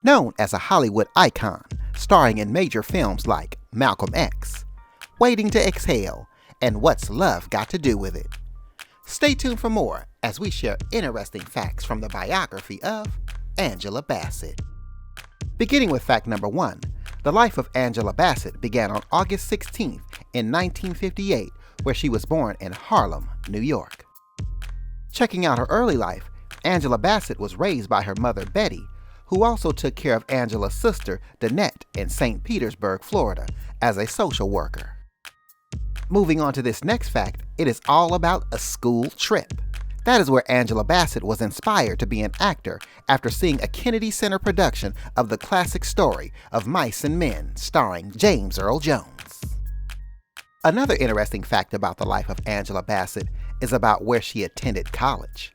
Known as a Hollywood icon, starring in major films like Malcolm X, Waiting to Exhale, and What's Love Got to Do with It. Stay tuned for more as we share interesting facts from the biography of Angela Bassett. Beginning with fact number 1, the life of Angela Bassett began on August 16th in 1958, where she was born in Harlem, New York. Checking out her early life, Angela Bassett was raised by her mother Betty, who also took care of Angela's sister Danette in St. Petersburg, Florida, as a social worker. Moving on to this next fact, it is all about a school trip. That is where Angela Bassett was inspired to be an actor after seeing a Kennedy Center production of the classic story of Mice and Men, starring James Earl Jones. Another interesting fact about the life of Angela Bassett is about where she attended college.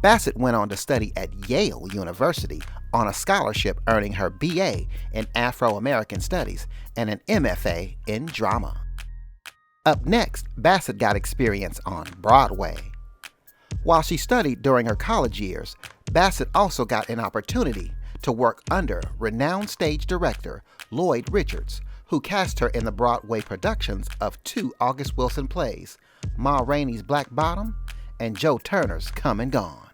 Bassett went on to study at Yale University on a scholarship, earning her BA in Afro-American Studies and an MFA in Drama. Up next, Bassett got experience on Broadway. While she studied during her college years, Bassett also got an opportunity to work under renowned stage director Lloyd Richards, who cast her in the Broadway productions of 2 August Wilson plays, Ma Rainey's Black Bottom and Joe Turner's Come and Gone.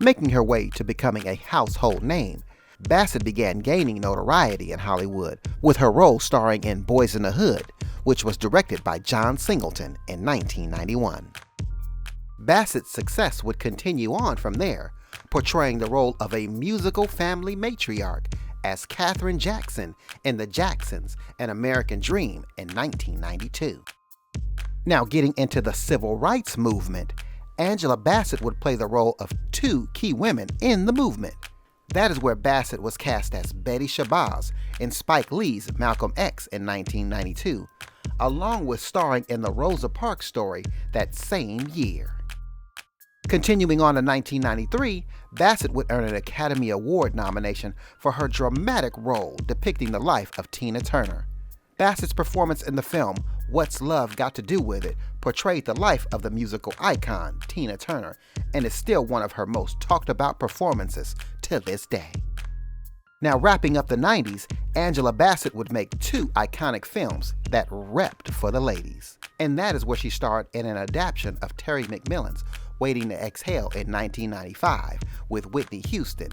Making her way to becoming a household name, Bassett began gaining notoriety in Hollywood with her role starring in Boys in the Hood, which was directed by John Singleton in 1991. Bassett's success would continue on from there, portraying the role of a musical family matriarch as Katherine Jackson in The Jacksons: An American Dream in 1992. Now getting into the civil rights movement, Angela Bassett would play the role of 2 key women in the movement. That is where Bassett was cast as Betty Shabazz in Spike Lee's Malcolm X in 1992, along with starring in the Rosa Parks story that same year. Continuing on to 1993, Bassett would earn an Academy Award nomination for her dramatic role depicting the life of Tina Turner. Bassett's performance in the film What's Love Got to Do with It portrayed the life of the musical icon Tina Turner and is still one of her most talked about performances to this day. Now wrapping up the 90s, Angela Bassett would make 2 iconic films that repped for the ladies. And that is where she starred in an adaptation of Terry McMillan's Waiting to Exhale in 1995 with Whitney Houston,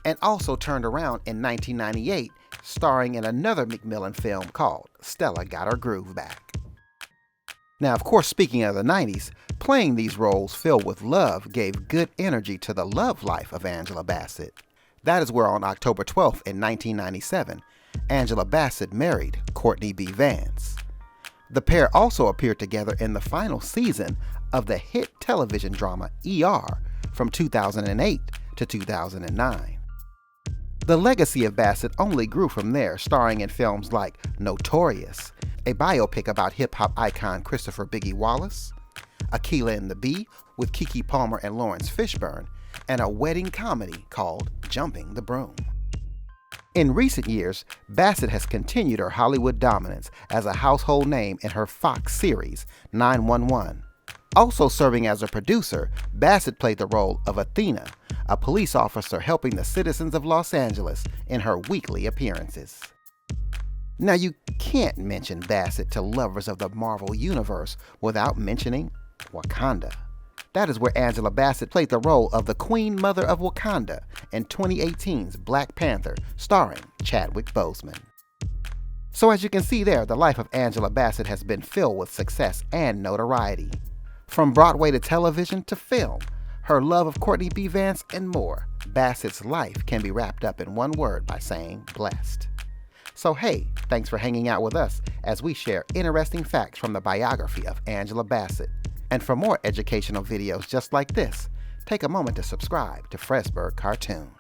and also turned around in 1998 starring in another McMillan film called Stella Got Her Groove Back. Now of course, speaking of the 90s, playing these roles filled with love gave good energy to the love life of Angela Bassett. That is where on October 12th in 1997, Angela Bassett married Courtney B. Vance. The pair also appeared together in the final season of the hit television drama ER from 2008 to 2009. The legacy of Bassett only grew from there, starring in films like Notorious, a biopic about hip-hop icon Christopher Biggie Wallace, Akeelah and the Bee with Keke Palmer and Lawrence Fishburne, and a wedding comedy called Jumping the Broom. In recent years, Bassett has continued her Hollywood dominance as a household name in her Fox series, 911. Also serving as a producer, Bassett played the role of Athena, a police officer helping the citizens of Los Angeles in her weekly appearances. Now you can't mention Bassett to lovers of the Marvel Universe without mentioning Wakanda. That is where Angela Bassett played the role of the Queen Mother of Wakanda in 2018's Black Panther, starring Chadwick Boseman. So as you can see there, the life of Angela Bassett has been filled with success and notoriety. From Broadway to television to film, her love of Courtney B. Vance and more, Bassett's life can be wrapped up in one word by saying blessed. So hey, thanks for hanging out with us as we share interesting facts from the biography of Angela Bassett. And for more educational videos just like this, take a moment to subscribe to Fresberg Cartoon.